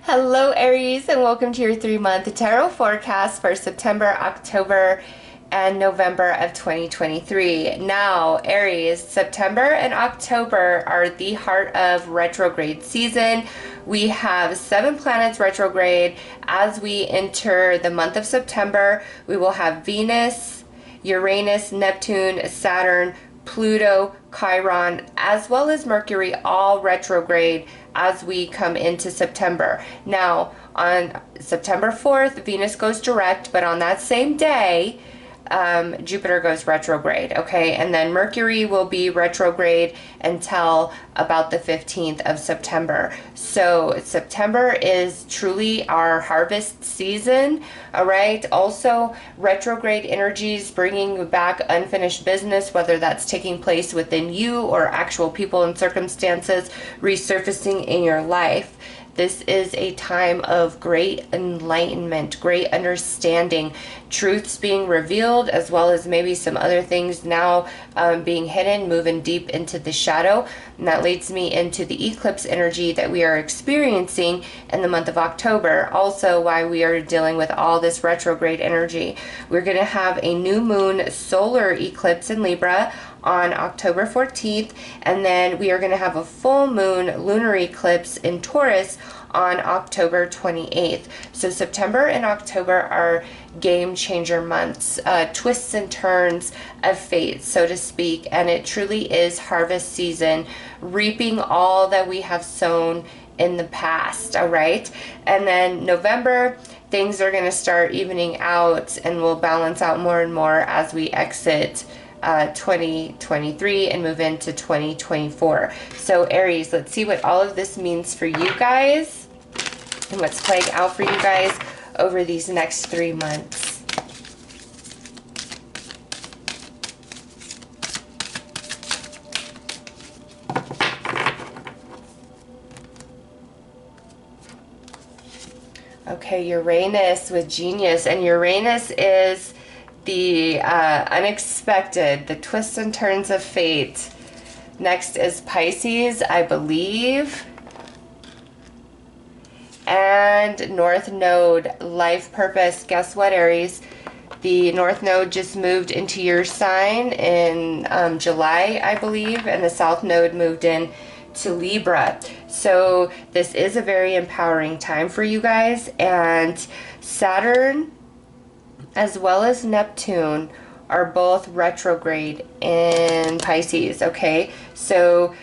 Hello, Aries, and welcome to your 3-month tarot forecast for September, October, and November of 2023. Now, Aries, September and October are the heart of retrograde season. We have 7 planets retrograde. As we enter the month of September, we will have Venus, Uranus, Neptune, Saturn, Pluto, Chiron, as well as Mercury, all retrograde as we come into September. Now, on September 4th, Venus goes direct, but on that same day, Jupiter goes retrograde, okay? And then Mercury will be retrograde until about the 15th of September. So September is truly our harvest season, all right? Also, retrograde energies bringing back unfinished business, whether that's taking place within you or actual people and circumstances resurfacing in your life. This is a time of great enlightenment, great understanding, truths being revealed, as well as maybe some other things now being hidden, moving deep into the shadow. And that leads me into the eclipse energy that we are experiencing in the month of October. Also, why we are dealing with all this retrograde energy. We're going to have a new moon solar eclipse in Libra on October 14th, and then we are going to have a full moon lunar eclipse in Taurus on October 28th. So September and October are game changer months, twists and turns of fate, so to speak, and it truly is harvest season, reaping all that we have sown in the past, all right? And then November, things are going to start evening out and will balance out more and more as we exit 2023 and move into 2024. So Aries, let's see what all of this means for you guys and what's playing out for you guys over these next 3 months. Okay, Uranus with Genius, and Uranus is the unexpected, the twists and turns of fate. Next is Pisces, I believe. And North Node, life purpose. Guess what, Aries? The North Node just moved into your sign in July, I believe, and the South Node moved in to Libra. So this is a very empowering time for you guys. And Saturn as well as Neptune are both retrograde in Pisces, okay? So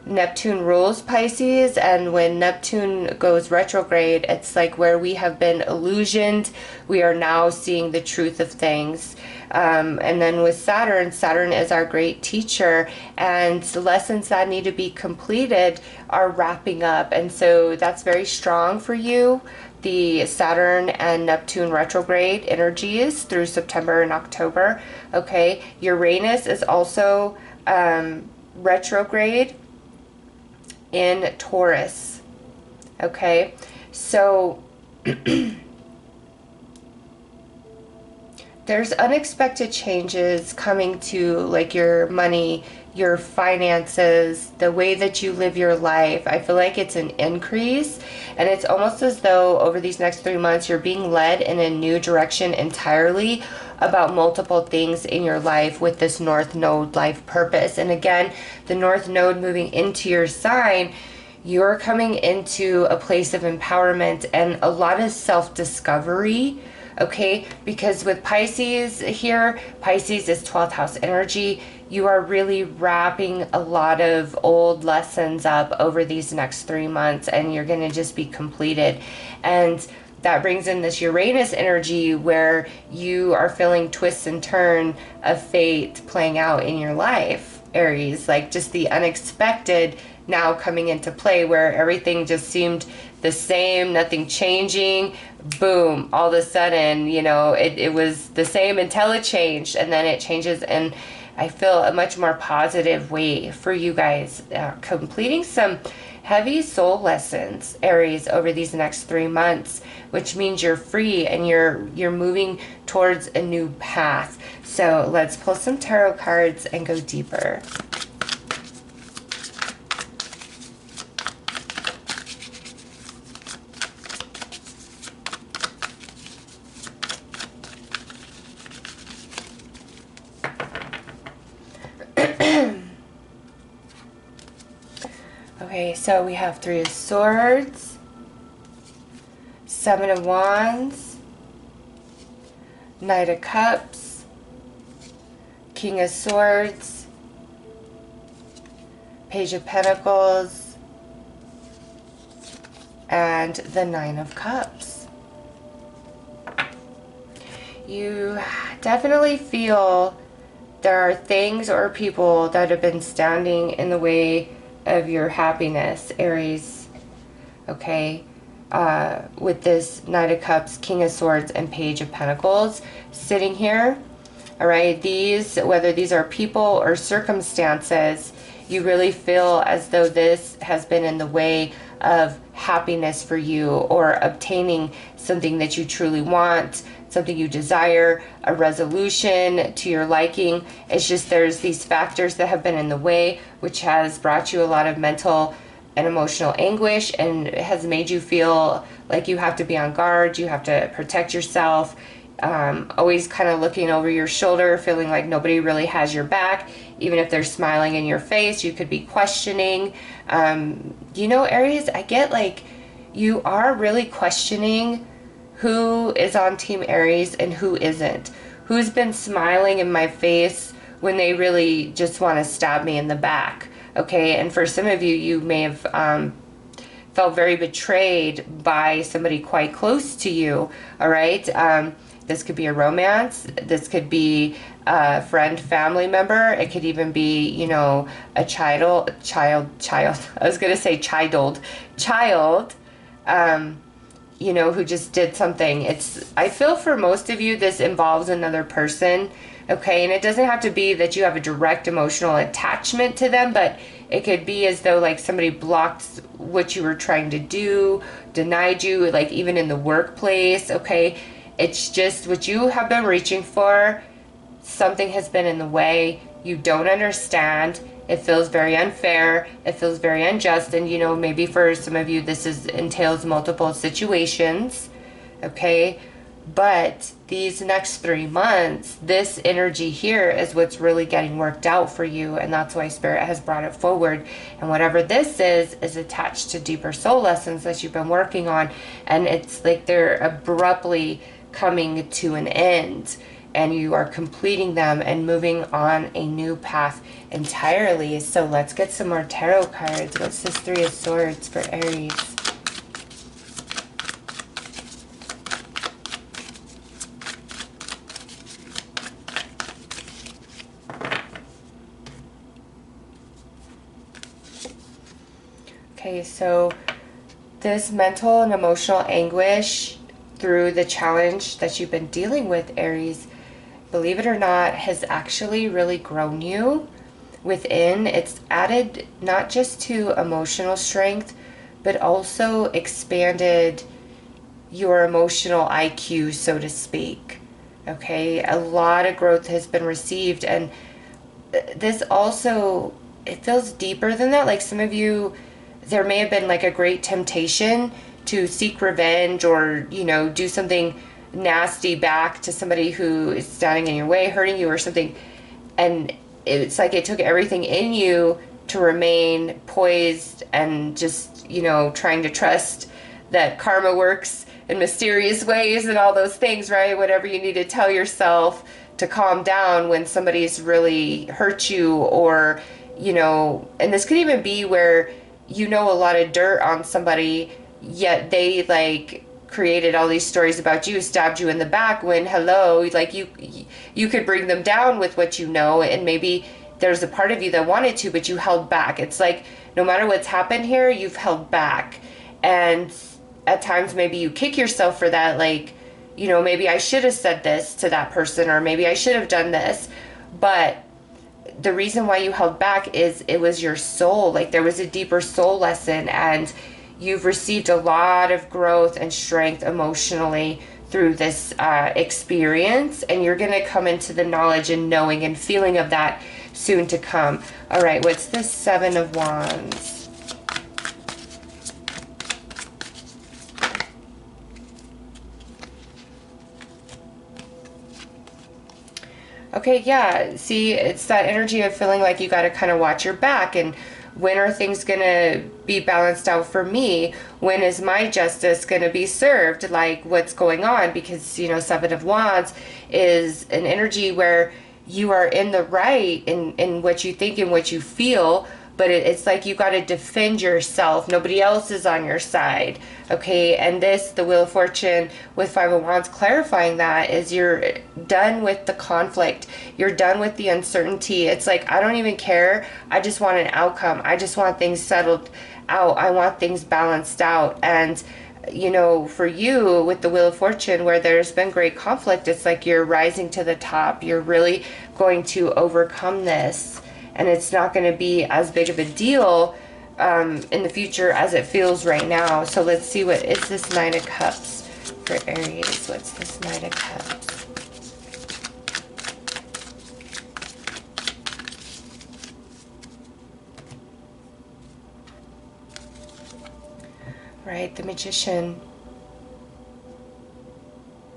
Neptune rules Pisces, and when Neptune goes retrograde, it's like where we have been illusioned, we are now seeing the truth of things. And then with Saturn, Saturn is our great teacher, and the lessons that need to be completed are wrapping up. And so that's very strong for you, the Saturn and Neptune retrograde energies through September and October. Okay, Uranus is also retrograde in Taurus. Okay, so there's unexpected changes coming to like your money, your finances, the way that you live your life. I feel like it's an increase, and it's almost as though over these next 3 months you're being led in a new direction entirely about multiple things in your life with this North Node life purpose. And again, the North Node moving into your sign, you're coming into a place of empowerment and a lot of self-discovery. Okay, because with Pisces here, Pisces is 12th house energy. You are really wrapping a lot of old lessons up over these next 3 months, and you're going to just be completed. And that brings in this Uranus energy where you are feeling twists and turn of fate playing out in your life, Aries, like just the unexpected now coming into play where everything just seemed the same, nothing changing. Boom, all of a sudden, you know, it was the same until it changed, and then it changes in, I feel, a much more positive way for you guys, completing some heavy soul lessons, Aries, over these next 3 months, which means you're free and you're moving towards a new path. So let's pull some tarot cards and go deeper. Okay, so we have Three of Swords, Seven of Wands, Knight of Cups, King of Swords, Page of Pentacles, and the Nine of Cups. You definitely feel there are things or people that have been standing in the way of your happiness, Aries. Okay, with this Knight of Cups, King of Swords, and Page of Pentacles sitting here. All right, these, whether these are people or circumstances, you really feel as though this has been in the way of happiness for you, or obtaining something that you truly want, something you desire, a resolution to your liking. It's just there's these factors that have been in the way, which has brought you a lot of mental and emotional anguish, and has made you feel like you have to be on guard, you have to protect yourself, always kind of looking over your shoulder, feeling like nobody really has your back. Even if they're smiling in your face, you could be questioning. You know, Aries, I get like you are really questioning who is on Team Aries and who isn't. Who's been smiling in my face when they really just want to stab me in the back. Okay, and for some of you, you may have felt very betrayed by somebody quite close to you. All right, this could be a romance. This could be a friend, family member. It could even be, you know, a child. I was gonna say child. You know, who just did something. I feel for most of you, this involves another person. Okay, and it doesn't have to be that you have a direct emotional attachment to them, but it could be as though like somebody blocked what you were trying to do, denied you, like even in the workplace. Okay, it's just what you have been reaching for. Something has been in the way. You don't understand. It feels very unfair. It feels very unjust. And, you know, maybe for some of you, this entails multiple situations. Okay. But these next 3 months, this energy here is what's really getting worked out for you. And that's why Spirit has brought it forward. And whatever this is attached to deeper soul lessons that you've been working on. And it's like they're abruptly coming to an end. And you are completing them and moving on a new path entirely. So let's get some more tarot cards. What's this Three of Swords for Aries? Okay, so this mental and emotional anguish through the challenge that you've been dealing with, Aries, believe it or not, has actually really grown you within. It's added not just to emotional strength, but also expanded your emotional IQ, so to speak. Okay, a lot of growth has been received, and this also, it feels deeper than that. Like some of you, there may have been like a great temptation to seek revenge, or, you know, do something nasty back to somebody who is standing in your way, hurting you or something. And it's like it took everything in you to remain poised and just, you know, trying to trust that karma works in mysterious ways and all those things, right? Whatever you need to tell yourself to calm down when somebody's really hurt you, or, you know, and this could even be where you know a lot of dirt on somebody, yet they like created all these stories about you, stabbed you in the back, when hello, like you could bring them down with what you know, and maybe there's a part of you that wanted to, but you held back. It's like no matter what's happened here, you've held back. And at times maybe you kick yourself for that, like, you know, maybe I should have said this to that person, or maybe I should have done this. But the reason why you held back is it was your soul. Like there was a deeper soul lesson, and you've received a lot of growth and strength emotionally through this experience, and you're going to come into the knowledge and knowing and feeling of that soon to come. All right, what's the Seven of Wands? Okay, yeah, see, it's that energy of feeling like you got to kind of watch your back and When are things going to be balanced out for me? When is my justice going to be served? Like, what's going on? Because, you know, Seven of Wands is an energy where you are in the right in what you think and what you feel, but it's like you got to defend yourself. Nobody else is on your side, okay? And this, the Wheel of Fortune with Five of Wands clarifying that, is you're done with the conflict. You're done with the uncertainty. It's like, I don't even care. I just want an outcome. I just want things settled out. I want things balanced out. And you know, for you with the Wheel of Fortune, where there's been great conflict, it's like you're rising to the top. You're really going to overcome this, and it's not going to be as big of a deal in the future as it feels right now. So let's see, what is this Nine of Cups for Aries? What's this Nine of Cups? Right, the Magician.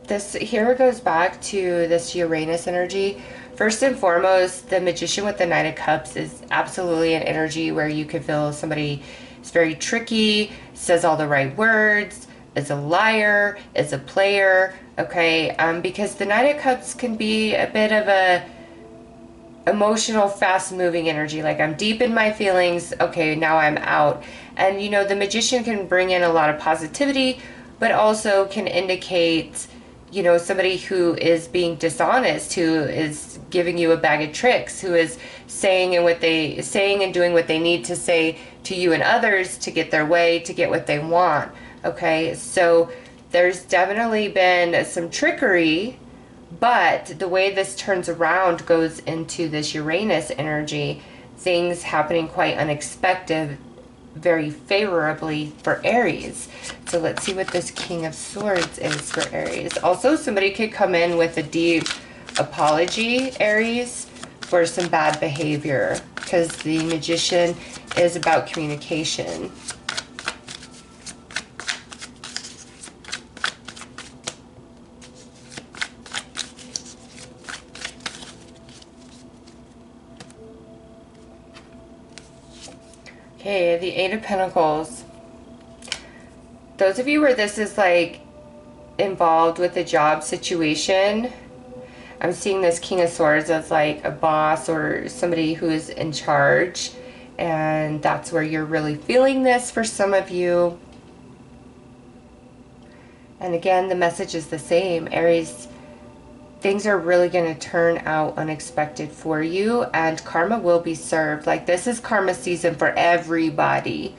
This here goes back to this Uranus energy. First and foremost, the Magician with the Nine of Cups is absolutely an energy where you can feel somebody is very tricky, says all the right words, is a liar, is a player, okay? Because the Nine of Cups can be a bit of a emotional, fast-moving energy. Like, I'm deep in my feelings, okay, now I'm out. And you know, the Magician can bring in a lot of positivity, but also can indicate, you know, somebody who is being dishonest, who is giving you a bag of tricks, who is saying and doing what they need to say to you and others to get their way, to get what they want. Okay, so there's definitely been some trickery, but the way this turns around goes into this Uranus energy, things happening quite unexpected, very favorably for Aries. So let's see what this King of Swords is for Aries. Also, somebody could come in with a deep apology, Aries, for some bad behavior, because the Magician is about communication. Okay, the Eight of Pentacles. Those of you where this is like involved with a job situation, I'm seeing this King of Swords as like a boss or somebody who is in charge, and that's where you're really feeling this for some of you. And again, the message is the same, Aries. Things are really going to turn out unexpected for you, and karma will be served. Like, this is karma season for everybody.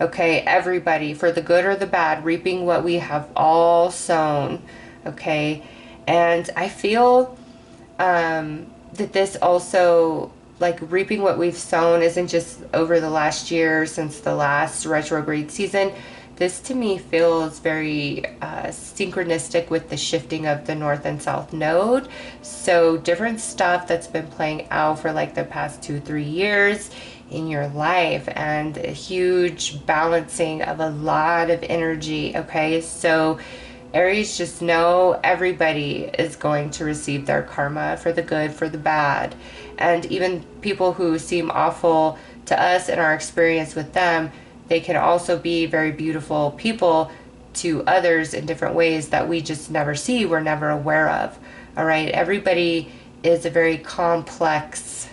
Okay, everybody, for the good or the bad, reaping what we have all sown. Okay, and I feel that this also, like, reaping what we've sown isn't just over the last year since the last retrograde season. This to me feels very synchronistic with the shifting of the North and South node. So different stuff that's been playing out for like the past 2-3 years in your life, and a huge balancing of a lot of energy. Okay, so Aries, just know everybody is going to receive their karma, for the good, for the bad. And even people who seem awful to us in our experience with them, they can also be very beautiful people to others in different ways that we just never see, we're never aware of. All right, everybody is a very complex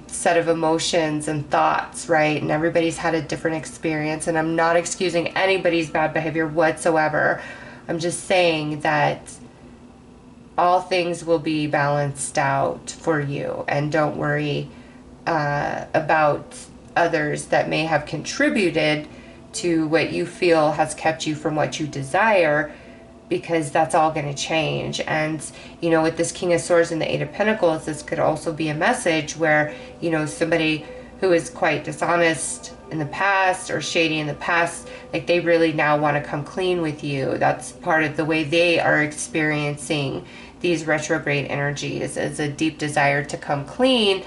set of emotions and thoughts, right? And everybody's had a different experience, and I'm not excusing anybody's bad behavior whatsoever. I'm just saying that all things will be balanced out for you, and don't worry about others that may have contributed to what you feel has kept you from what you desire, because that's all going to change. And you know, with this King of Swords and the Eight of Pentacles, this could also be a message where, you know, somebody who is quite dishonest in the past or shady in the past, like, they really now want to come clean with you. That's part of the way they are experiencing these retrograde energies, is a deep desire to come clean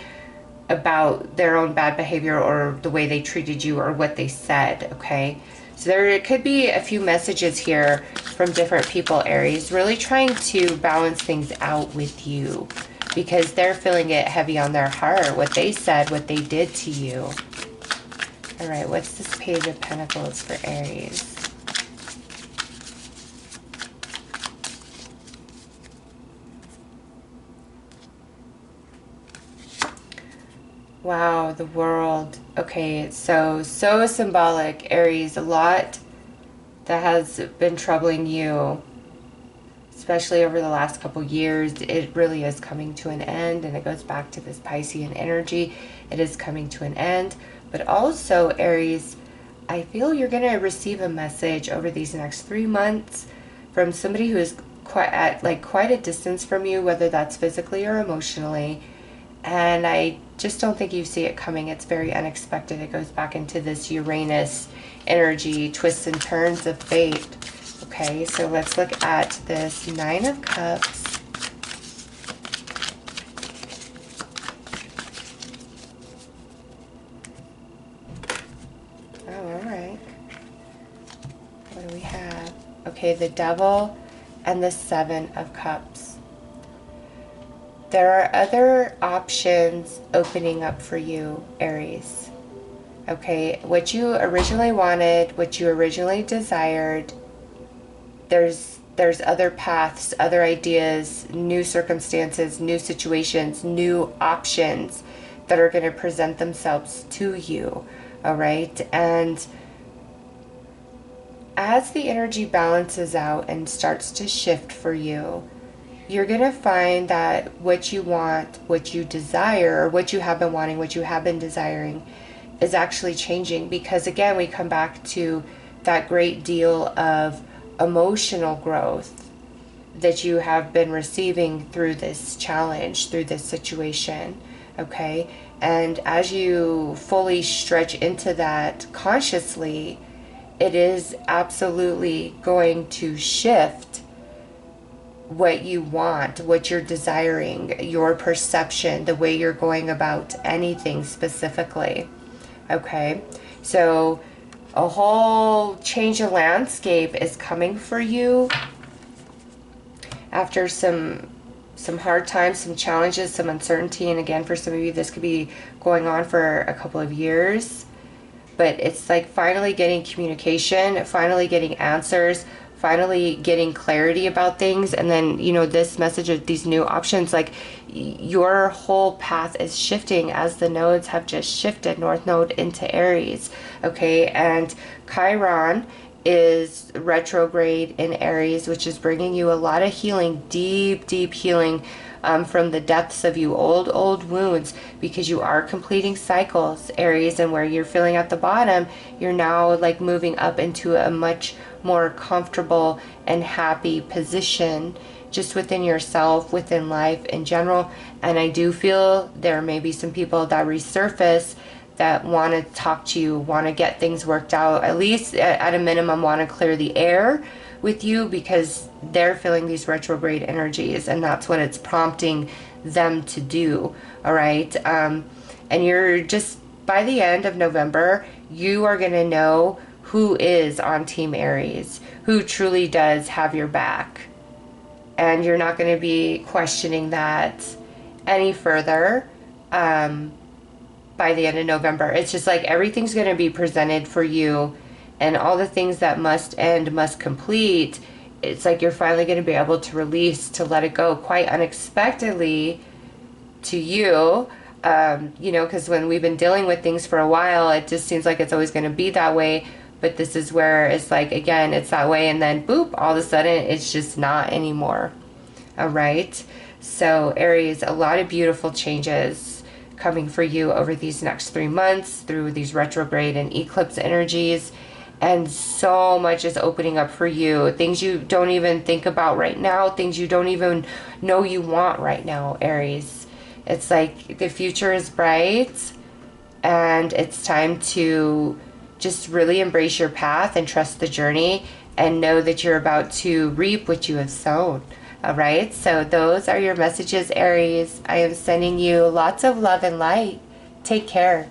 about their own bad behavior or the way they treated you or what they said. Okay, so there could be a few messages here from different people, Aries, really trying to balance things out with you, because they're feeling it heavy on their heart, what they said, what they did to you. All right, what's this Page of Pentacles for Aries? Wow, the World. Okay, so symbolic, Aries. A lot that has been troubling you, especially over the last couple years. It really is coming to an end, and it goes back to this Piscean energy. It is coming to an end. But also, Aries, I feel you're going to receive a message over these next 3 months from somebody who is quite a distance from you, whether that's physically or emotionally. And I just don't think you see it coming. It's very unexpected. It goes back into this Uranus energy, twists and turns of fate. Okay, so let's look at this Nine of Cups. Oh, all right. What do we have? Okay, the Devil and the Seven of Cups. There are other options opening up for you, Aries. Okay, what you originally wanted, what you originally desired, there's other paths, other ideas, new circumstances, new situations, new options that are going to present themselves to you. All right, and as the energy balances out and starts to shift for you, you're going to find that what you want, what you desire, or what you have been wanting, what you have been desiring is actually changing. Because again, we come back to that great deal of emotional growth that you have been receiving through this challenge, through this situation. Okay. And as you fully stretch into that consciously, it is absolutely going to shift what you want, what you're desiring, your perception, the way you're going about anything specifically. Okay, so a whole change of landscape is coming for you after some hard times, some challenges, some uncertainty. And again, for some of you, this could be going on for a couple of years, but it's like finally getting communication, finally getting answers, finally getting clarity about things. And then, you know, this message of these new options, like your whole path is shifting as the nodes have just shifted, North Node into Aries. Okay, and Chiron is retrograde in Aries, which is bringing you a lot of healing, deep healing from the depths of you, old wounds, because you are completing cycles, Aries, and where you're feeling at the bottom, you're now like moving up into a much more comfortable and happy position just within yourself, within life in general. And I do feel there may be some people that resurface that want to talk to you, want to get things worked out, at least at a minimum want to clear the air with you, because they're feeling these retrograde energies, and that's what it's prompting them to do. All right, and you're just, by the end of November, you are going to know who is on Team Aries, who truly does have your back, and you're not going to be questioning that any further by the end of November. It's just like everything's going to be presented for you, and all the things that must end, must complete, it's like you're finally going to be able to release, to let it go quite unexpectedly to you. You know, because when we've been dealing with things for a while, it just seems like it's always going to be that way. But this is where it's like, again, it's that way, and then boop, all of a sudden it's just not anymore. All right. So Aries, a lot of beautiful changes coming for you over these next 3 months through these retrograde and eclipse energies. And so much is opening up for you. Things you don't even think about right now. Things you don't even know you want right now, Aries. It's like the future is bright, and it's time to just really embrace your path and trust the journey, and know that you're about to reap what you have sown. All right, so those are your messages, Aries. I am sending you lots of love and light. Take care.